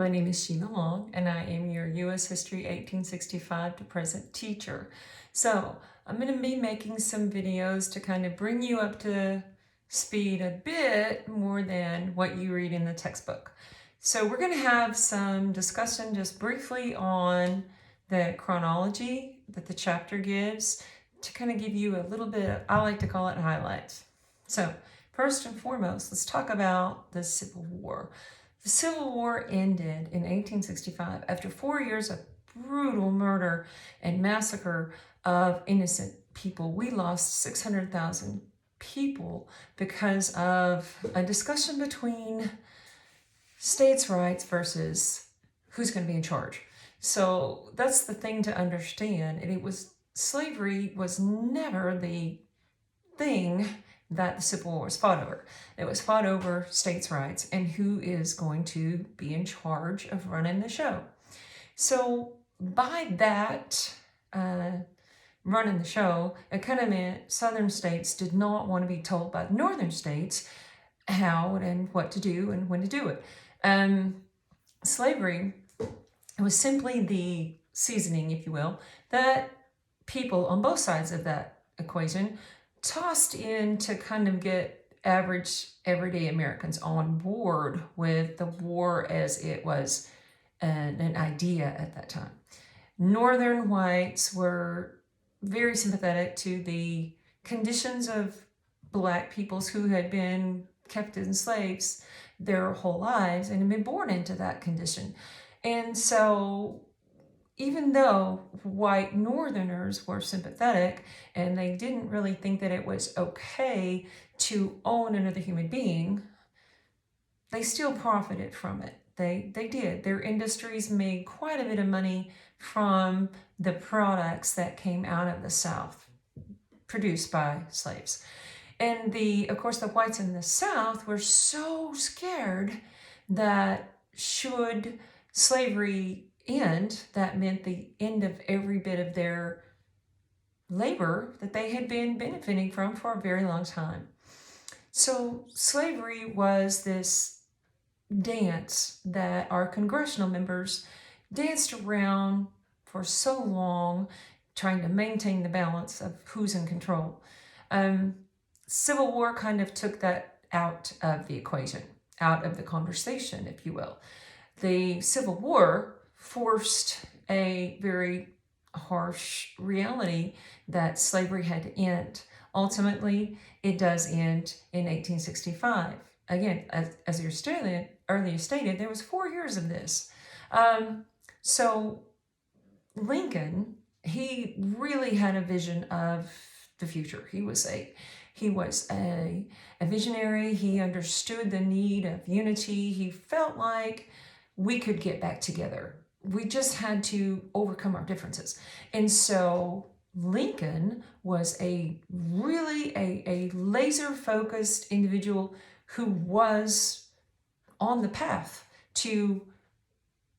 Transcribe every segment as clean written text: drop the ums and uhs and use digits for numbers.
My name is Sheila Long, and I am your U.S. History 1865 to present teacher. So I'm going to be making some videos to kind of bring you up to speed a bit more than what you read in the textbook. So we're going to have some discussion just briefly on the chronology that the chapter gives to kind of give you a little bit, I like to call it highlights. So first and foremost, let's talk about the Civil War. The Civil War ended in 1865 after 4 years of brutal murder and massacre of innocent people. We lost 600,000 people because of a discussion between states' rights versus who's going to be in charge. So that's the thing to understand. And slavery was never the thing that the Civil War was fought over. It was fought over states' rights and who is going to be in charge of running the show. So by that running the show, it kind of meant Southern states did not want to be told by Northern states how and what to do and when to do it. Slavery was simply the seasoning, if you will, that people on both sides of that equation tossed in to kind of get average everyday Americans on board with the war as it was an idea at that time. Northern whites were very sympathetic to the conditions of Black peoples who had been kept as slaves their whole lives and had been born into that condition. And so even though white Northerners were sympathetic and they didn't really think that it was okay to own another human being, they still profited from it. They did. Their industries made quite a bit of money from the products that came out of the South, produced by slaves. And of course, the whites in the South were so scared that should slavery end, that meant the end of every bit of their labor that they had been benefiting from for a very long time. So slavery was this dance that our congressional members danced around for so long, trying to maintain the balance of who's in control. Civil War kind of took that out of the equation, out of the conversation, if you will. The Civil War forced a very harsh reality that slavery had to end. Ultimately, it does end in 1865. Again, as you earlier stated, there was 4 years of this. So Lincoln, he really had a vision of the future. He was a visionary. He understood the need of unity. He felt like we could get back together. We just had to overcome our differences. And so Lincoln was really a laser-focused individual who was on the path to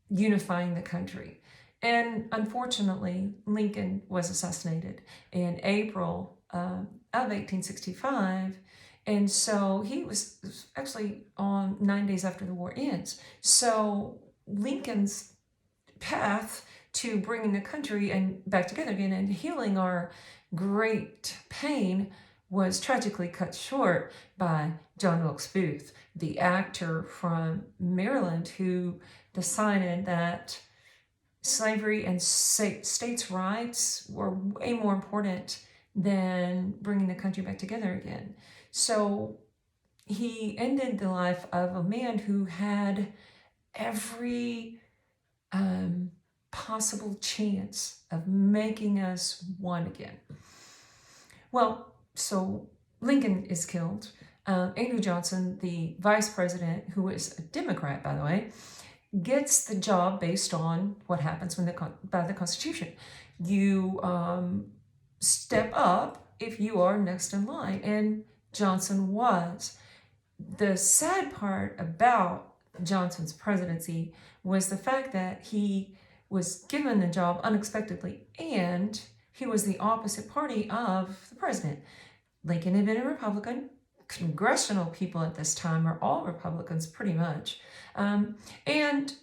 unifying the country. And unfortunately, Lincoln was assassinated in April of 1865. And so he was actually on 9 days after the war ends. So Lincoln's path to bringing the country and back together again and healing our great pain was tragically cut short by John Wilkes Booth, the actor from Maryland who decided that slavery and states' rights were way more important than bringing the country back together again. So he ended the life of a man who had every possible chance of making us one again. Well, so Lincoln is killed. Andrew Johnson, the vice president, who is a Democrat, by the way, gets the job based on what happens by the Constitution. You step up if you are next in line, and Johnson was. The sad part about Johnson's presidency was the fact that he was given the job unexpectedly, and he was the opposite party of the president. Lincoln had been a Republican. Congressional people at this time are all Republicans, pretty much. And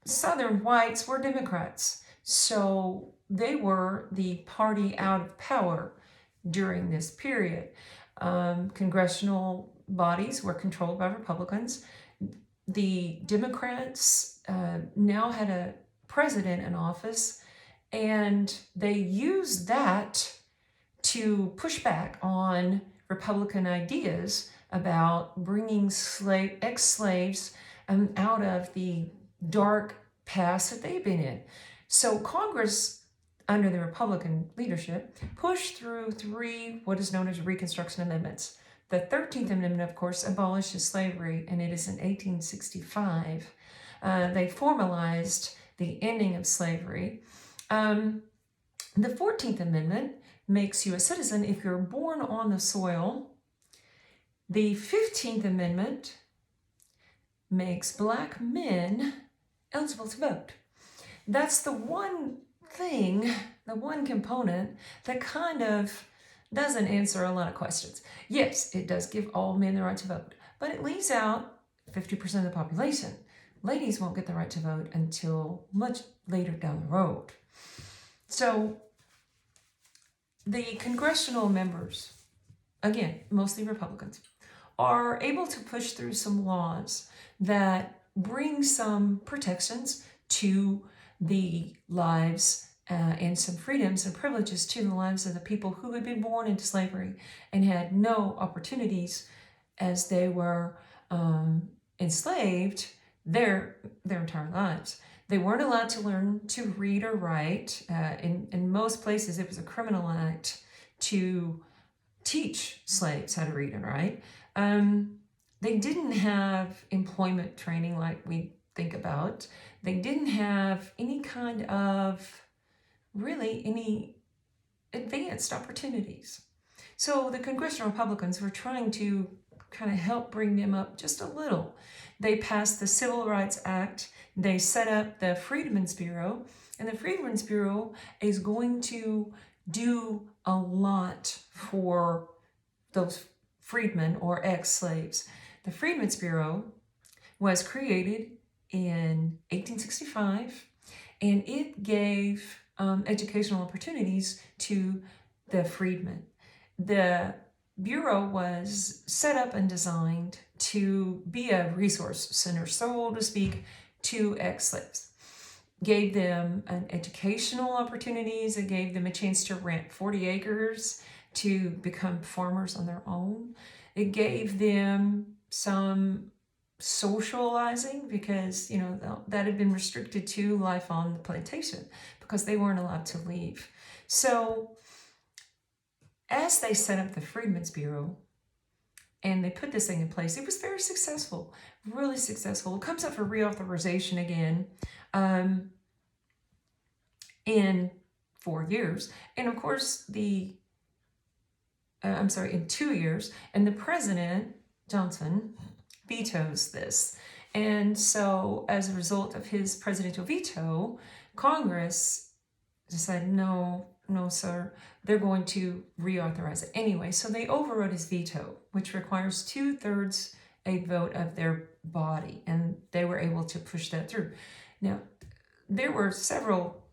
Southern whites were Democrats. So they were the party out of power during this period. Congressional bodies were controlled by Republicans. The Democrats now had a president in office, and they used that to push back on Republican ideas about bringing ex-slaves out of the dark past that they've been in. So Congress, under the Republican leadership, pushed through 3 what is known as Reconstruction Amendments. The 13th Amendment, of course, abolishes slavery, and it is in 1865. They formalized the ending of slavery. The 14th Amendment makes you a citizen if you're born on the soil. The 15th Amendment makes Black men eligible to vote. That's the one thing, the one component that kind of doesn't answer a lot of questions. Yes, it does give all men the right to vote, but it leaves out 50% of the population. Ladies won't get the right to vote until much later down the road. So the congressional members, again, mostly Republicans, are able to push through some laws that bring some protections to the lives and some freedoms and privileges to the lives of the people who had been born into slavery and had no opportunities as they were enslaved their entire lives. They weren't allowed to learn to read or write. In most places, it was a criminal act to teach slaves how to read and write. They didn't have employment training like we think about. They didn't have any kind of any advanced opportunities. So the congressional Republicans were trying to kind of help bring them up just a little. They passed the Civil Rights Act. They set up the Freedmen's Bureau, and the Freedmen's Bureau is going to do a lot for those freedmen or ex-slaves. The Freedmen's Bureau was created in 1865, and it gave educational opportunities to the freedmen. The Bureau was set up and designed to be a resource center, so to speak, to ex-slaves. Gave them educational opportunities. It gave them a chance to rent 40 acres to become farmers on their own. It gave them some socializing because, that had been restricted to life on the plantation because they weren't allowed to leave. So as they set up the Freedmen's Bureau and they put this thing in place, it was very successful, really successful. It comes up for reauthorization again in 4 years. And of course, in 2 years. And the president, Johnson, vetoes this. And so as a result of his presidential veto, Congress decided, no, sir, they're going to reauthorize it anyway. So they overrode his veto, which requires 2/3 a vote of their body, and they were able to push that through. Now, there were several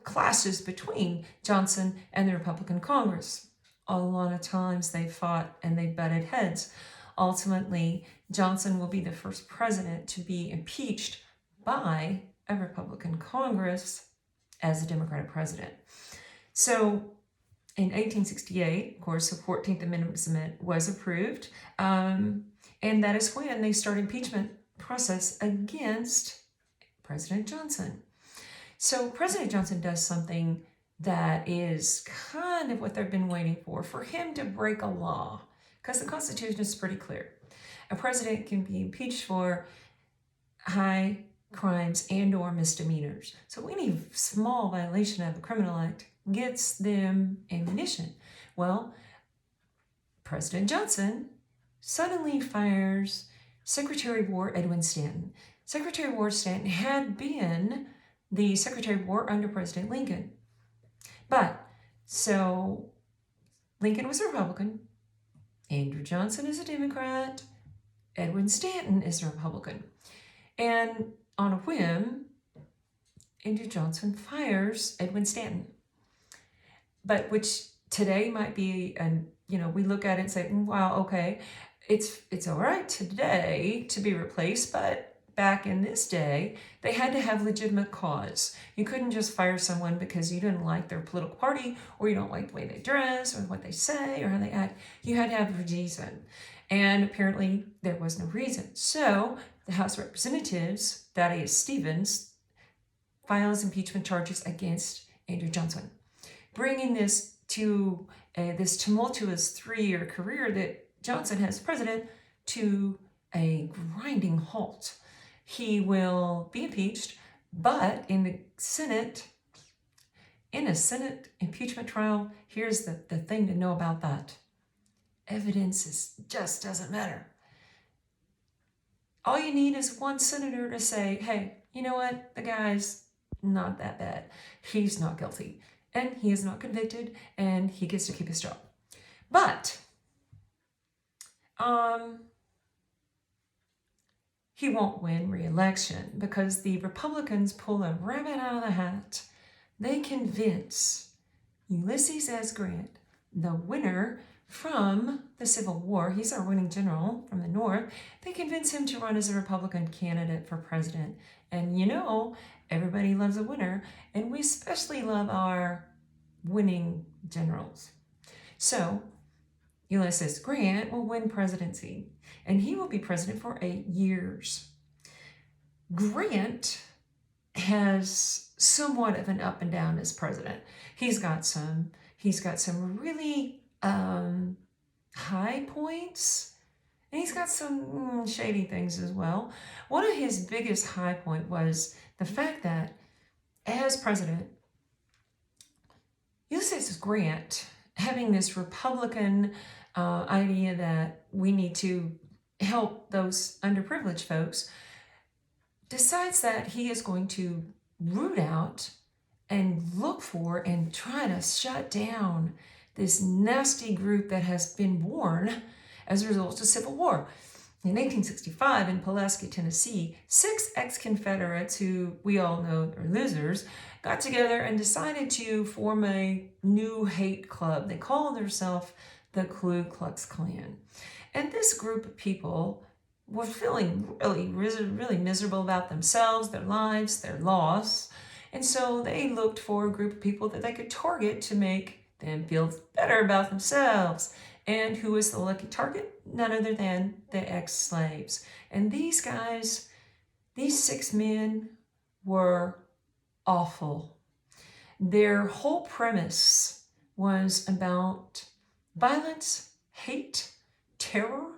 clashes between Johnson and the Republican Congress. A lot of times they fought and they butted heads. Ultimately, Johnson will be the first president to be impeached by a Republican Congress as a Democratic president. So in 1868, of course, the 14th Amendment was approved, and that is when they start impeachment process against President Johnson. So President Johnson does something that is kind of what they've been waiting for him to break a law, because the Constitution is pretty clear. A president can be impeached for high crimes and or misdemeanors. So any small violation of the Criminal Act gets them ammunition. Well, President Johnson suddenly fires Secretary of War Edwin Stanton. Secretary of War Stanton had been the Secretary of War under President Lincoln. But, so Lincoln was a Republican, Andrew Johnson is a Democrat, Edwin Stanton is a Republican. And on a whim, Andrew Johnson fires Edwin Stanton. But which today might be, and we look at it and say, wow, okay, it's all right today to be replaced, but back in this day, they had to have legitimate cause. You couldn't just fire someone because you didn't like their political party, or you don't like the way they dress, or what they say, or how they act. You had to have a reason. And apparently there was no reason. So the House of Representatives, Thaddeus Stevens, files impeachment charges against Andrew Johnson, bringing this to this tumultuous 3-year career that Johnson has as president to a grinding halt. He will be impeached, but in a Senate impeachment trial, here's the thing to know about that. Evidence just doesn't matter. All you need is one senator to say, hey, you know what? The guy's not that bad. He's not guilty. And he is not convicted, and he gets to keep his job. But he won't win re-election because the Republicans pull a rabbit out of the hat. They convince Ulysses S. Grant, the winner from the Civil War, he's our winning general from the North, they convince him to run as a Republican candidate for president. And everybody loves a winner, and we especially love our winning generals. So Ulysses Grant will win presidency, and he will be president for 8 years. Grant has somewhat of an up and down as president. He's got some really high points, and he's got some shady things as well. One of his biggest high point was the fact that as president, Ulysses Grant, having this Republican idea that we need to help those underprivileged folks, decides that he is going to root out and look for and try to shut down this nasty group that has been born as a result of the Civil War. In 1865, in Pulaski, Tennessee, 6 ex-Confederates, who we all know are losers, got together and decided to form a new hate club. They called themselves the Ku Klux Klan. And this group of people were feeling really miserable about themselves, their lives, their loss. And so they looked for a group of people that they could target to make them feel better about themselves. And who was the lucky target? None other than the ex-slaves. And these guys, these 6 men were awful. Their whole premise was about violence, hate, terror,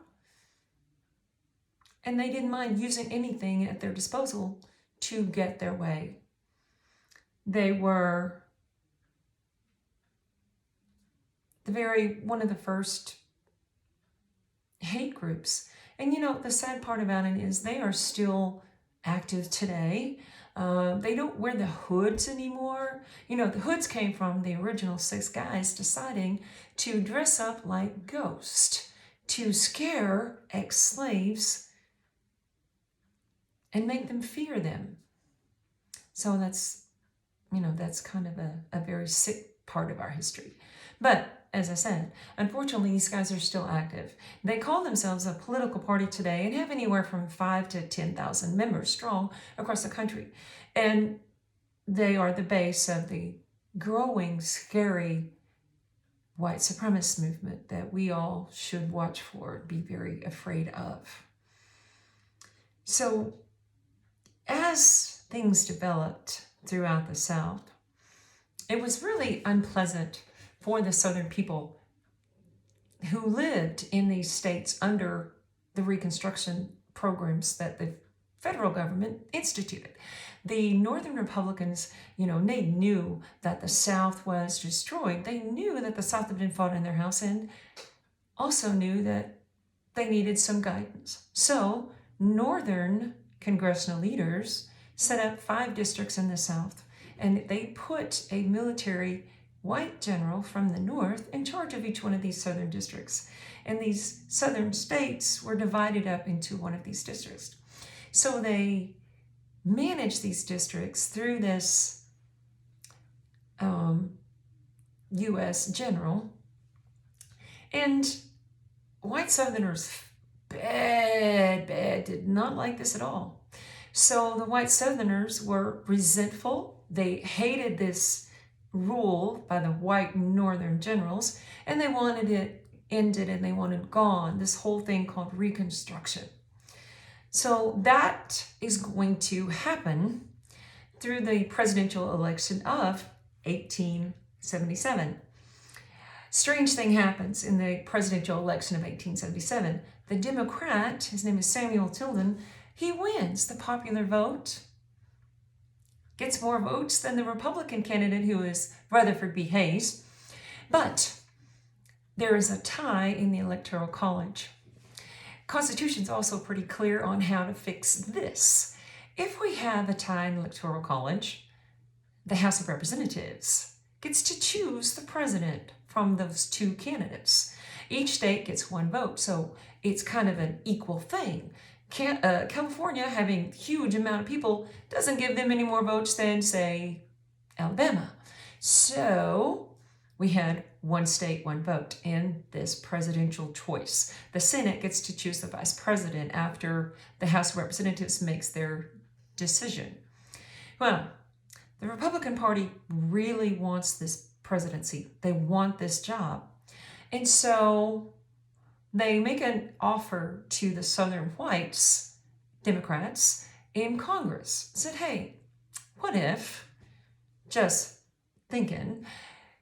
and they didn't mind using anything at their disposal to get their way. They were one of the first hate groups. And the sad part about it is they are still active today. They don't wear the hoods anymore. The hoods came from the original 6 guys deciding to dress up like ghosts to scare ex-slaves and make them fear them. So that's kind of a very sick part of our history. But as I said, unfortunately, these guys are still active. They call themselves a political party today and have anywhere from 5,000 to 10,000 members strong across the country. And they are the base of the growing, scary white supremacist movement that we all should watch for, be very afraid of. So as things developed throughout the South, it was really unpleasant for the Southern people who lived in these states under the Reconstruction programs that the federal government instituted. The Northern Republicans, they knew that the South was destroyed. They knew that the South had been fought in their house, and also knew that they needed some guidance. So Northern congressional leaders set up 5 districts in the South, and they put a military white general from the North in charge of each one of these Southern districts. And these Southern states were divided up into one of these districts. So they manage these districts through this U.S. general. And white Southerners, bad, did not like this at all. So the white Southerners were resentful. They hated this rule by the white Northern generals, and they wanted it ended and they wanted it gone. This whole thing called Reconstruction. So that is going to happen through the presidential election of 1877. Strange thing happens in the presidential election of 1877. The Democrat, his name is Samuel Tilden, he wins the popular vote, gets more votes than the Republican candidate, who is Rutherford B. Hayes. But there is a tie in the Electoral College. Constitution's also pretty clear on how to fix this. If we have a tie in the Electoral College, the House of Representatives gets to choose the president from those two candidates. Each state gets one vote, so it's kind of an equal thing. California, having a huge amount of people, doesn't give them any more votes than, say, Alabama. So we had one state, one vote in this presidential choice. The Senate gets to choose the vice president after the House of Representatives makes their decision. Well, the Republican Party really wants this presidency. They want this job. And so they make an offer to the Southern whites, Democrats, in Congress. Said, hey, what if, just thinking,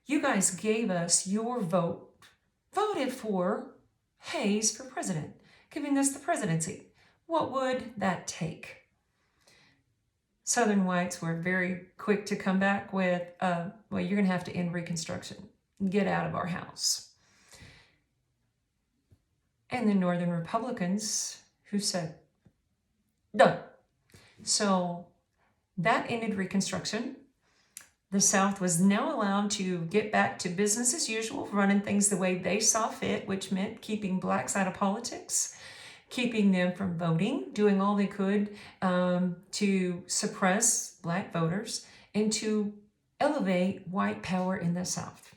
you guys gave us your vote, voted for Hayes for president, giving us the presidency. What would that take? Southern whites were very quick to come back with, well, you're going to have to end Reconstruction. Get out of our house. And the Northern Republicans who said, done. So that ended Reconstruction. The South was now allowed to get back to business as usual, running things the way they saw fit, which meant keeping blacks out of politics, keeping them from voting, doing all they could to suppress black voters and to elevate white power in the South.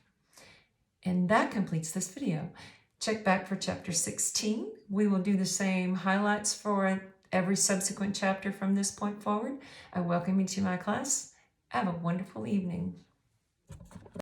And that completes this video. Check back for chapter 16. We will do the same highlights for every subsequent chapter from this point forward. I welcome you to my class. Have a wonderful evening.